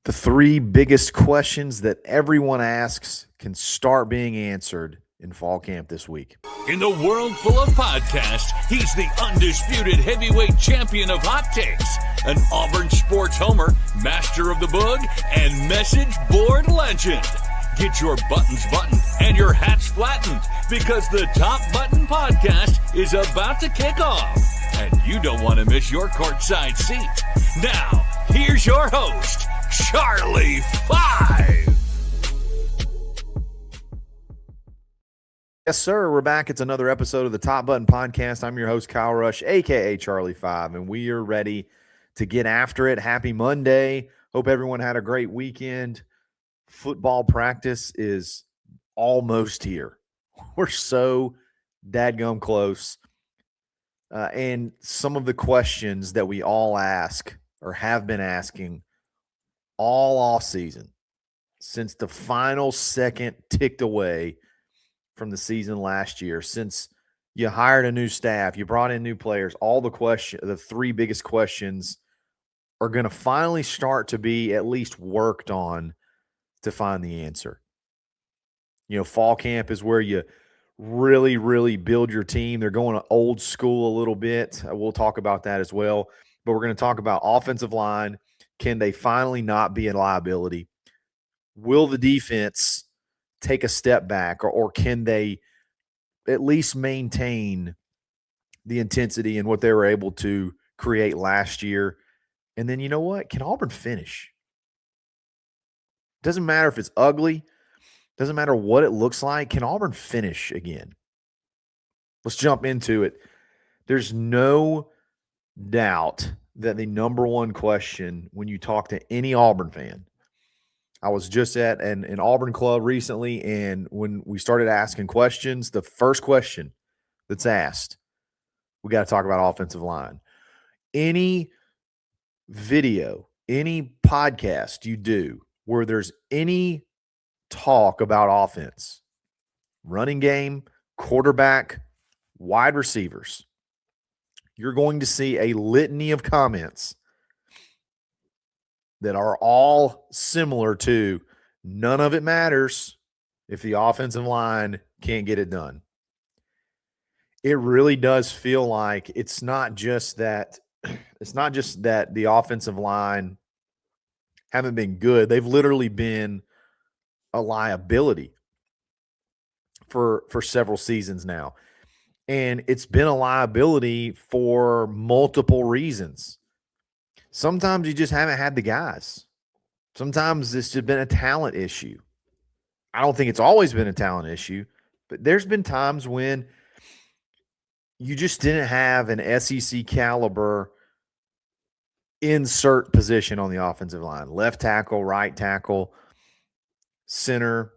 The three biggest questions that everyone asks can start being answered in fall camp this week. In the world full of podcasts, he's the undisputed heavyweight champion of hot takes, an Auburn sports homer, master of the boog, and message board legend. Get your buttons buttoned and your hats flattened because the Top Button Podcast is about to kick off. And you don't want to miss your courtside seat. Now, here's your host, Charlie 5. Yes, sir. We're back. It's another episode of the Top Button Podcast. I'm your host, Kyle Rush, a.k.a. Charlie 5, and we are ready to get after it. Happy Monday. Hope everyone had a great weekend. Football practice is almost here. We're so dadgum close. And some of the questions that we all ask or have been asking all off season since the final second ticked away from the season last year, since you hired a new staff, you brought in new players, the three biggest questions are going to finally start to be at least worked on to find the answer. You know, fall camp is where you really, really build your team. They're going old school a little bit. We'll talk about that as well. But we're going to talk about offensive line. Can they finally not be a liability? Will the defense take a step back, or can they at least maintain the intensity and what they were able to create last year? And then, you know what? Can Auburn finish? Doesn't matter if it's ugly. Doesn't matter what it looks like. Can Auburn finish again? Let's jump into it. There's no doubt that the number one question when you talk to any Auburn fan, I was just at an Auburn club recently, and when we started asking questions, the first question that's asked, we got to talk about offensive line. Any video, any podcast you do where there's any talk about offense, running game, quarterback, wide receivers, you're going to see a litany of comments that are all similar to none of it matters if the offensive line can't get it done. It really does feel like it's not just that the offensive line haven't been good. They've literally been a liability for several seasons now. And it's been a liability for multiple reasons. Sometimes you just haven't had the guys. Sometimes it's just been a talent issue. I don't think it's always been a talent issue, but there's been times when you just didn't have an SEC caliber insert position on the offensive line. Left tackle, right tackle, center.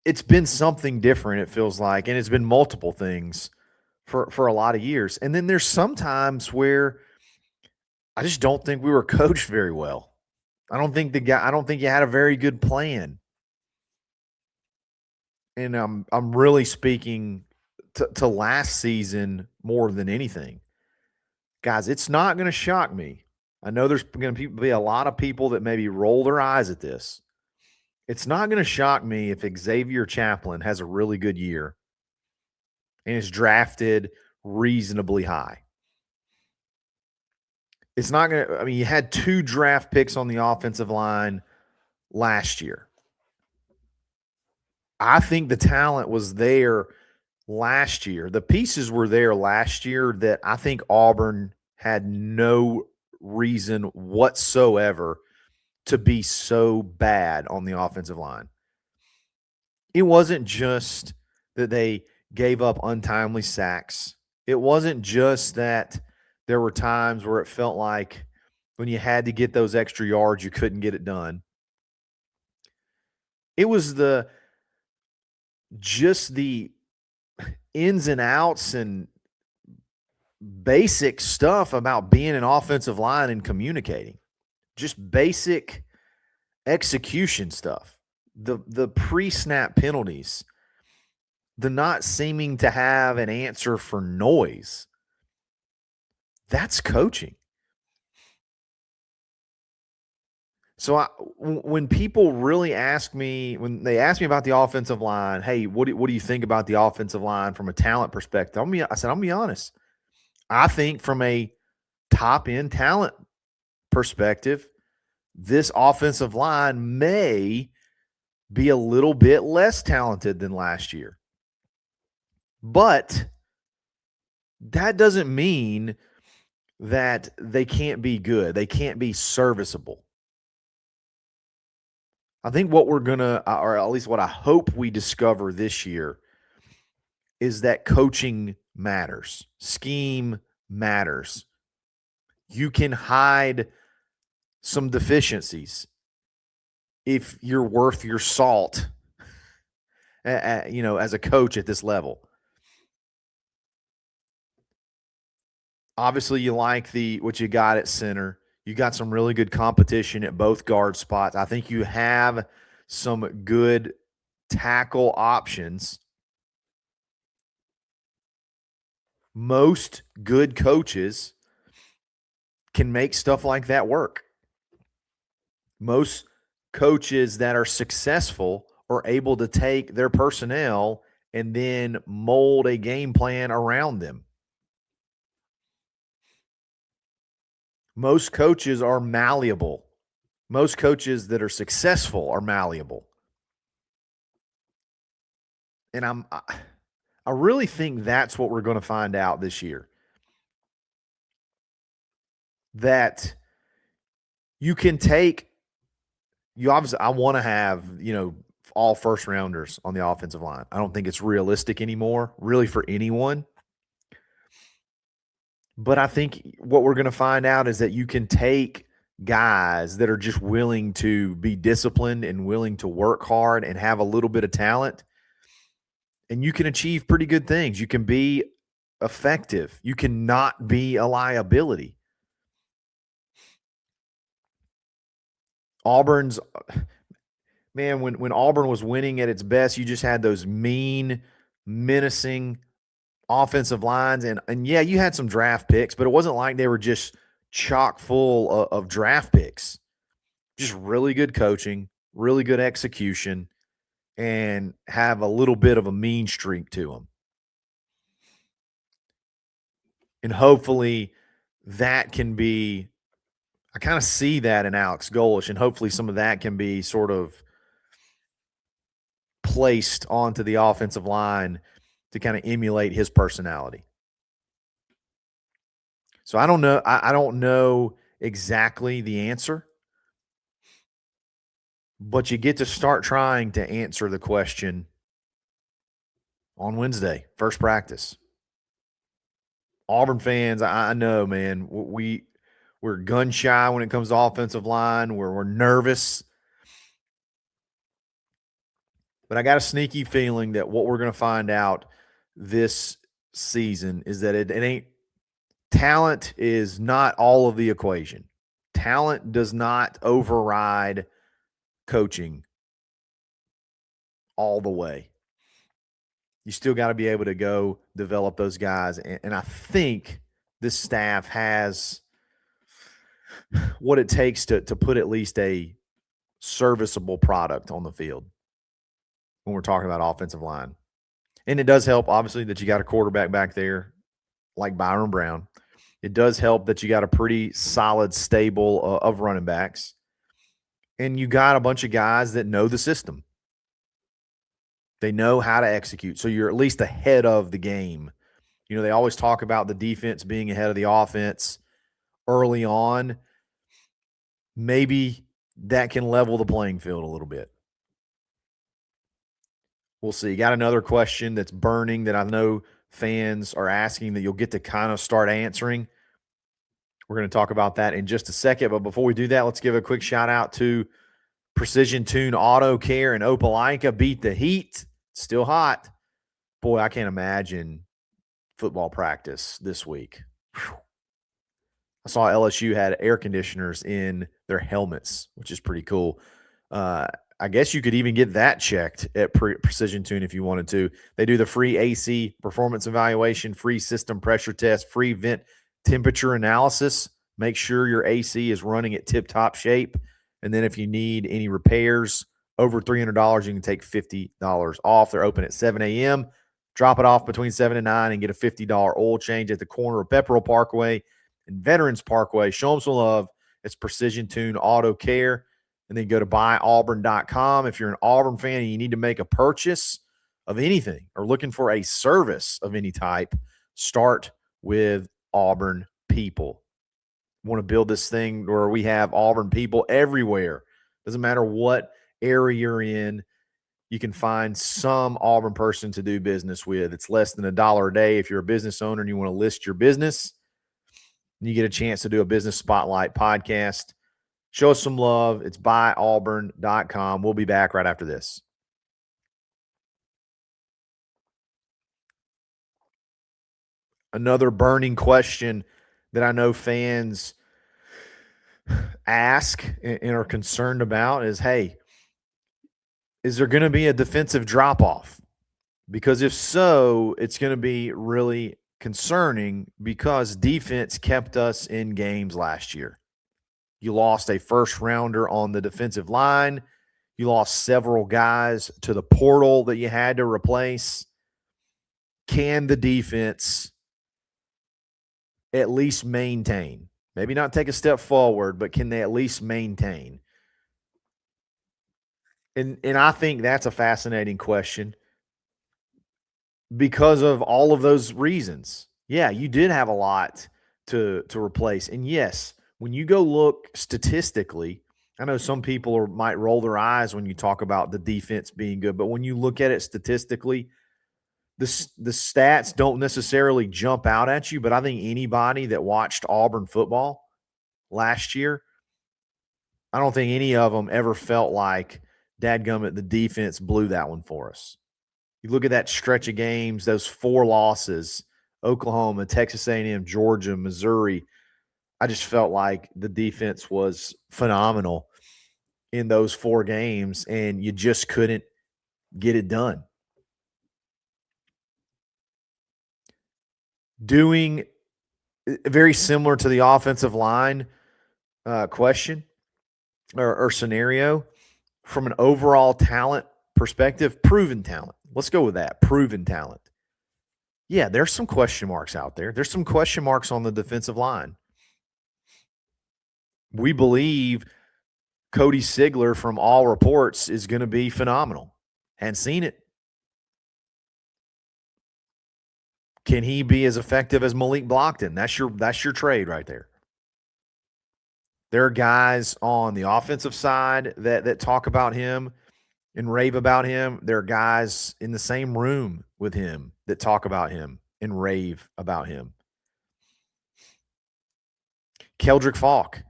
It's been something different, it feels like, and it's been multiple things for a lot of years. And then there's some times where I just don't think we were coached very well. I don't think you had a very good plan. And I'm really speaking to last season more than anything. Guys, it's not going to shock me. I know there's going to be a lot of people that maybe roll their eyes at this. It's not going to shock me if Xavier Chaplin has a really good year and is drafted reasonably high. It's not going to – I mean, you had 2 draft picks on the offensive line last year. I think the talent was there last year. The pieces were there last year that I think Auburn had no reason whatsoever to be so bad on the offensive line. It wasn't just that they gave up untimely sacks. It wasn't just that there were times where it felt like when you had to get those extra yards, you couldn't get it done. It was just the ins and outs and basic stuff about being an offensive line and communicating. Just basic execution stuff. The pre-snap penalties. The not seeming to have an answer for noise. That's coaching. So when people really ask me, when they ask me about the offensive line, hey, what do you think about the offensive line from a talent perspective? I said, I'm going to be honest. I think from a top-end talent perspective, this offensive line may be a little bit less talented than last year. But that doesn't mean that they can't be good. They can't be serviceable. I think what we're going to, or at least what I hope we discover this year, is that coaching matters. Scheme matters. You can hide some deficiencies if you're worth your salt, as a coach at this level. Obviously, you like what you got at center. You got some really good competition at both guard spots. I think you have some good tackle options. Most good coaches can make stuff like that work. Most coaches that are successful are able to take their personnel and then mold a game plan around them. Most coaches are malleable. Most coaches that are successful are malleable. And I really think that's what we're going to find out this year. That you can take, I want to have, all first rounders on the offensive line. I don't think it's realistic anymore, really, for anyone. But I think what we're going to find out is that you can take guys that are just willing to be disciplined and willing to work hard and have a little bit of talent, and you can achieve pretty good things. You can be effective. You cannot be a liability. Auburn's – man, when Auburn was winning at its best, you just had those mean, menacing offensive lines. And yeah, you had some draft picks, but it wasn't like they were just chock full of draft picks. Just really good coaching, really good execution, and have a little bit of a mean streak to them. And hopefully that can be – I kind of see that in Alex Golesh, and hopefully some of that can be sort of placed onto the offensive line to kind of emulate his personality. So I don't know. I don't know exactly the answer, but you get to start trying to answer the question on Wednesday, first practice. Auburn fans, I know, man, we're gun shy when it comes to offensive line. We're nervous. But I got a sneaky feeling that what we're going to find out this season is that it ain't – talent is not all of the equation. Talent does not override coaching all the way. You still got to be able to go develop those guys. And I think this staff has what it takes to put at least a serviceable product on the field when we're talking about offensive line. And it does help, obviously, that you got a quarterback back there like Byron Brown. It does help that you got a pretty solid stable of running backs. And you got a bunch of guys that know the system. They know how to execute. So you're at least ahead of the game. They always talk about the defense being ahead of the offense early on. Maybe that can level the playing field a little bit. We'll see. Got another question that's burning that I know fans are asking that you'll get to kind of start answering. We're going to talk about that in just a second. But before we do that, let's give a quick shout out to Precision Tune Auto Care in Opelika. Beat the heat. Still hot. Boy, I can't imagine football practice this week. Whew. I saw LSU had air conditioners in their helmets, which is pretty cool. I guess you could even get that checked at Precision Tune if you wanted to. They do the free AC performance evaluation, free system pressure test, free vent temperature analysis. Make sure your AC is running at tip-top shape. And then if you need any repairs over $300, you can take $50 off. They're open at 7 a.m. Drop it off between 7 and 9 and get a $50 oil change at the corner of Pepperell Parkway and Veterans Parkway. Show them some love. It's Precision Tune Auto Care. And then go to buyauburn.com. If you're an Auburn fan and you need to make a purchase of anything or looking for a service of any type, start with Auburn people. Want to build this thing where we have Auburn people everywhere. Doesn't matter what area you're in, you can find some Auburn person to do business with. It's less than $1 a day. If you're a business owner and you want to list your business, you get a chance to do a business spotlight podcast. Show us some love. It's buyauburn.com. We'll be back right after this. Another burning question that I know fans ask and are concerned about is, hey, is there going to be a defensive drop-off? Because if so, it's going to be really concerning because defense kept us in games last year. You lost a first-rounder on the defensive line. You lost several guys to the portal that you had to replace. Can the defense at least maintain? Maybe not take a step forward, but can they at least maintain? And I think that's a fascinating question because of all of those reasons. Yeah, you did have a lot to replace. And yes, when you go look statistically, I know some people might roll their eyes when you talk about the defense being good, but when you look at it statistically, the stats don't necessarily jump out at you, but I think anybody that watched Auburn football last year, I don't think any of them ever felt like, dadgummit, the defense blew that one for us. You look at that stretch of games, those 4 losses, Oklahoma, Texas A&M, Georgia, Missouri, I just felt like the defense was phenomenal in those 4 games, and you just couldn't get it done. Doing very similar to the offensive line question or scenario, from an overall talent perspective, proven talent. Let's go with that, proven talent. Yeah, there's some question marks out there. There's some question marks on the defensive line. We believe Cody Sigler, from all reports, is going to be phenomenal. Hadn't seen it. Can he be as effective as Malik Blockton? That's your trade right there. There are guys on the offensive side that talk about him and rave about him. There are guys in the same room with him that talk about him and rave about him. Keldrick Falk,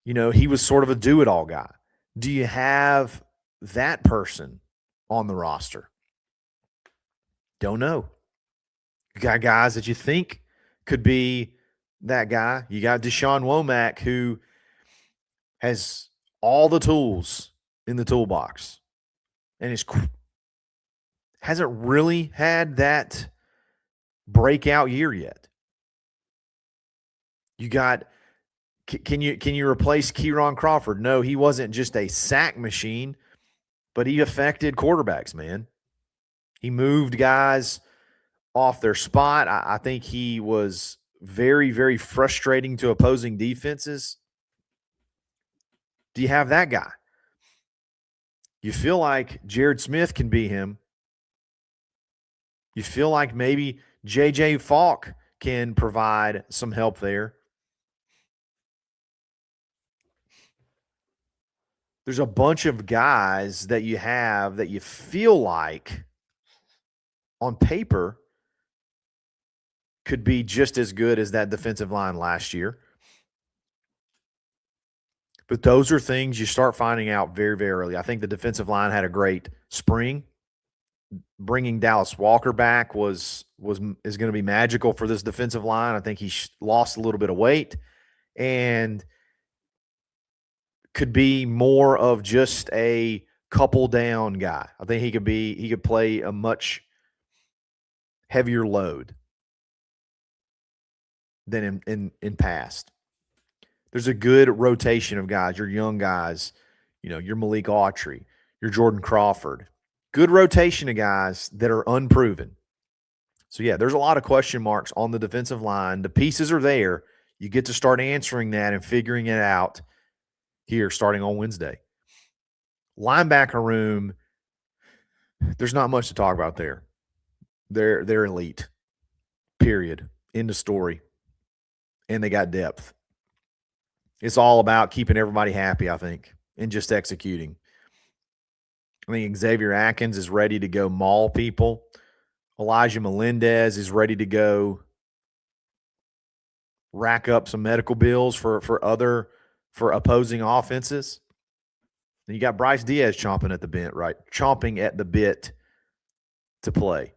he was sort of a do-it-all guy. Do you have that person on the roster? Don't know. You got guys that you think could be that guy. You got Deshaun Womack, who has all the tools in the toolbox and hasn't really had that breakout year yet. You got, can you replace Kieron Crawford? No, he wasn't just a sack machine, but he affected quarterbacks, man. He moved guys off their spot. I think he was very, very frustrating to opposing defenses. Do you have that guy? You feel like Jared Smith can be him. You feel like maybe J.J. Falk can provide some help there. There's a bunch of guys that you have that you feel like on paper could be just as good as that defensive line last year. But those are things you start finding out very, very early. I think the defensive line had a great spring. Bringing Dallas Walker back is going to be magical for this defensive line. I think he lost a little bit of weight and could be more of just a couple down guy. I think he could play a much heavier load than in past. There's a good rotation of guys. Your young guys Your Malik Autry, your Jordan Crawford. Good rotation of guys that are unproven. So, yeah, there's a lot of question marks on the defensive line. The pieces are there. You get to start answering that and figuring it out here starting on Wednesday. Linebacker room, there's not much to talk about there. They're elite, period. End of story. And they got depth. It's all about keeping everybody happy, I think, and just executing. I think Xavier Atkins is ready to go maul people. Elijah Melendez is ready to go rack up some medical bills for opposing offenses. And you got Bryce Diaz chomping at the bit to play.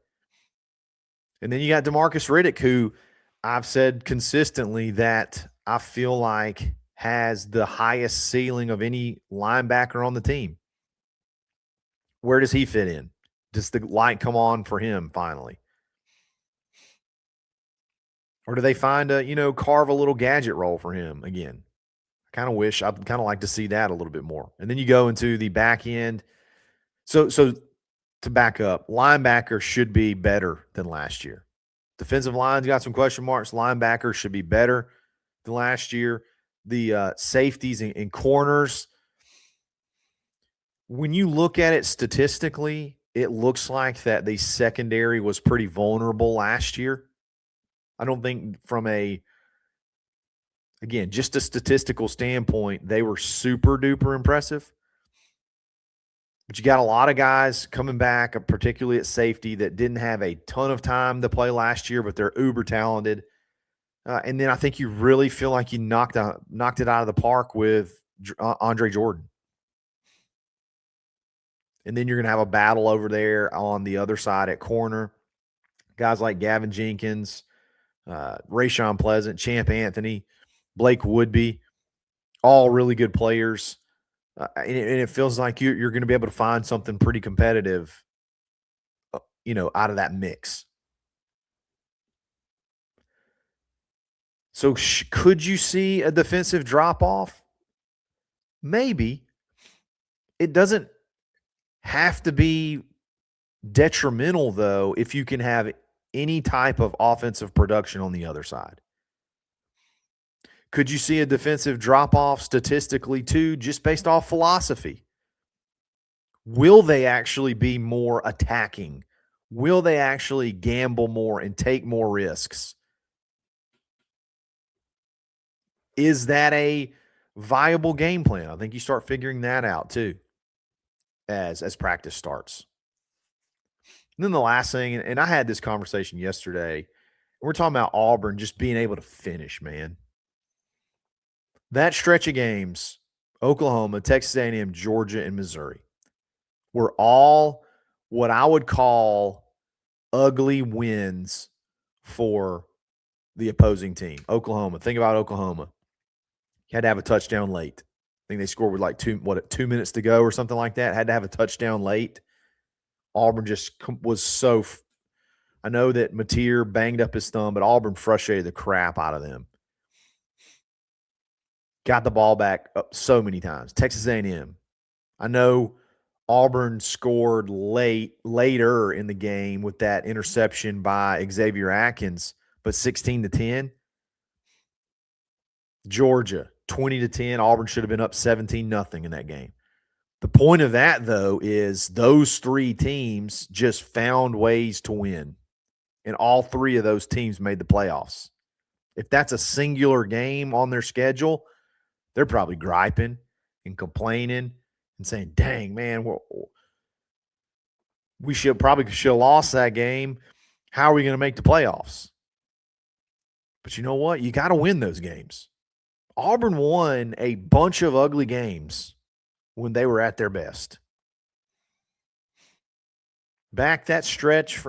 And then you got DeMarcus Riddick, who I've said consistently that I feel like has the highest ceiling of any linebacker on the team. Where does he fit in? Does the light come on for him finally? Or do they find carve a little gadget role for him again? I'd kind of like to see that a little bit more. And then you go into the back end. So to back up, linebacker should be better than last year. Defensive line's got some question marks. Linebacker should be better than last year. The safeties and corners, when you look at it statistically, it looks like that the secondary was pretty vulnerable last year. I don't think just a statistical standpoint, they were super duper impressive. But you got a lot of guys coming back, particularly at safety, that didn't have a ton of time to play last year, but they're uber talented. And then I think you really feel like you knocked it out of the park with Andre Jordan. And then you're going to have a battle over there on the other side at corner. Guys like Gavin Jenkins, Rayshon Pleasant, Champ Anthony, Blake Woodby, all really good players. And it feels like you're going to be able to find something pretty competitive, out of that mix. So could you see a defensive drop-off? Maybe. It doesn't have to be detrimental, though, if you can have any type of offensive production on the other side. Could you see a defensive drop-off statistically, too, just based off philosophy? Will they actually be more attacking? Will they actually gamble more and take more risks? Is that a viable game plan? I think you start figuring that out, too, as practice starts. And then the last thing, and I had this conversation yesterday, we're talking about Auburn just being able to finish, man. That stretch of games, Oklahoma, Texas A&M, Georgia, and Missouri, were all what I would call ugly wins for the opposing team. Oklahoma, think about Oklahoma. You had to have a touchdown late. I think they scored with 2 minutes to go or something like that. Had to have a touchdown late. Auburn just was I know that Mateer banged up his thumb, but Auburn frustrated the crap out of them. Got the ball back up so many times. Texas A&M. I know Auburn scored later in the game with that interception by Xavier Atkins, but 16-10. Georgia, 20-10. Auburn should have been up 17-0 in that game. The point of that, though, is those three teams just found ways to win, and all three of those teams made the playoffs. If that's a singular game on their schedule, they're probably griping and complaining and saying, dang, man, we should have lost that game. How are we going to make the playoffs? But you know what? You got to win those games. Auburn won a bunch of ugly games when they were at their best. Back that stretch,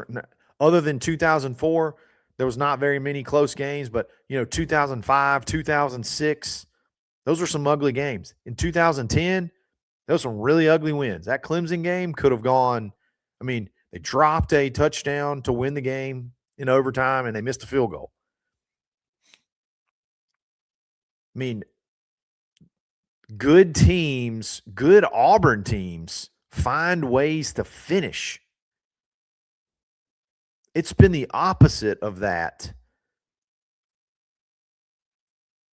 other than 2004, there was not very many close games, but 2005, 2006, those were some ugly games. In 2010, those were some really ugly wins. That Clemson game could have gone, they dropped a touchdown to win the game in overtime, and they missed a field goal. good teams, good Auburn teams, find ways to finish. It's been the opposite of that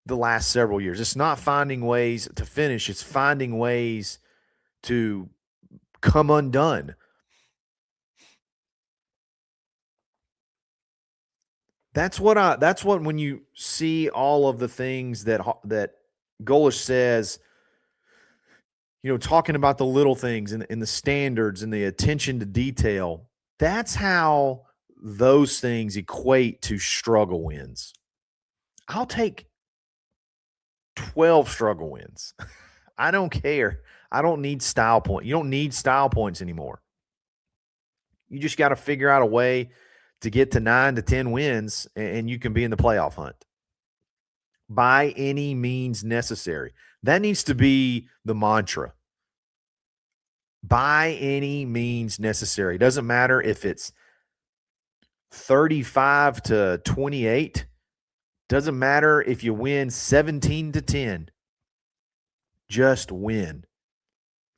the last several years. It's not finding ways to finish, it's finding ways to come undone. That's what when you see all of the things that Golesh says, talking about the little things and the standards and the attention to detail, that's how those things equate to struggle wins. I'll take 12 struggle wins. I don't care. I don't need style points. You don't need style points anymore. You just got to figure out a way to get to 9 to 10 wins, and you can be in the playoff hunt by any means necessary. That needs to be the mantra. By any means necessary. It doesn't matter if it's 35 to 28. Doesn't matter if you win 17 to 10. Just win.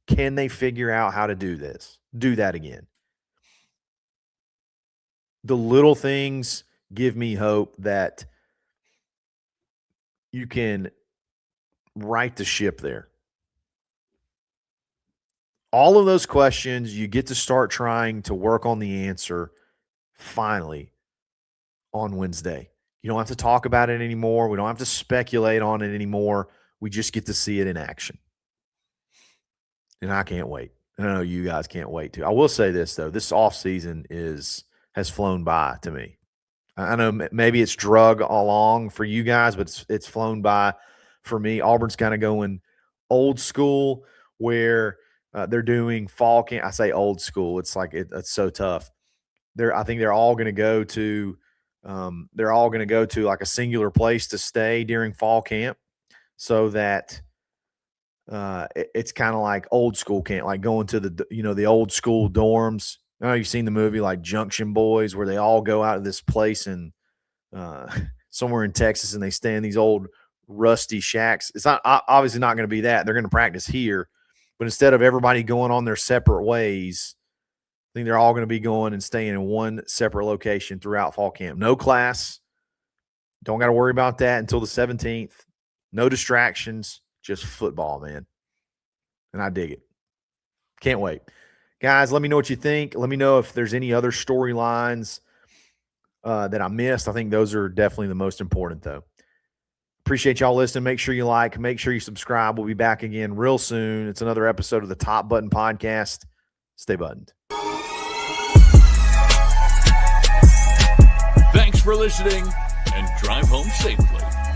Can they figure out how to do this? Do that again. The little things give me hope that you can right the ship there. All of those questions, you get to start trying to work on the answer finally on Wednesday. You don't have to talk about it anymore. We don't have to speculate on it anymore. We just get to see it in action. And I can't wait. And I know you guys can't wait to. I will say this, though. This offseason has flown by to me. I know maybe it's drug along for you guys, but it's flown by for me. Auburn's kind of going old school where they're doing fall camp. I say old school. It's like it's so tough. I think they're all going to go to like a singular place to stay during fall camp, so that it's kind of like old school camp, like going to the old school dorms. I know you've seen the movie like Junction Boys, where they all go out to this place in somewhere in Texas and they stay in these old rusty shacks. It's not obviously not going to be that. They're going to practice here, but instead of everybody going on their separate ways, I think they're all going to be going and staying in one separate location throughout fall camp. No class. Don't got to worry about that until the 17th. No distractions. Just football, man. And I dig it. Can't wait. Guys, let me know what you think. Let me know if there's any other storylines that I missed. I think those are definitely the most important, though. Appreciate y'all listening. Make sure you like. Make sure you subscribe. We'll be back again real soon. It's another episode of the Top Button Podcast. Stay buttoned. Thanks for listening, and drive home safely.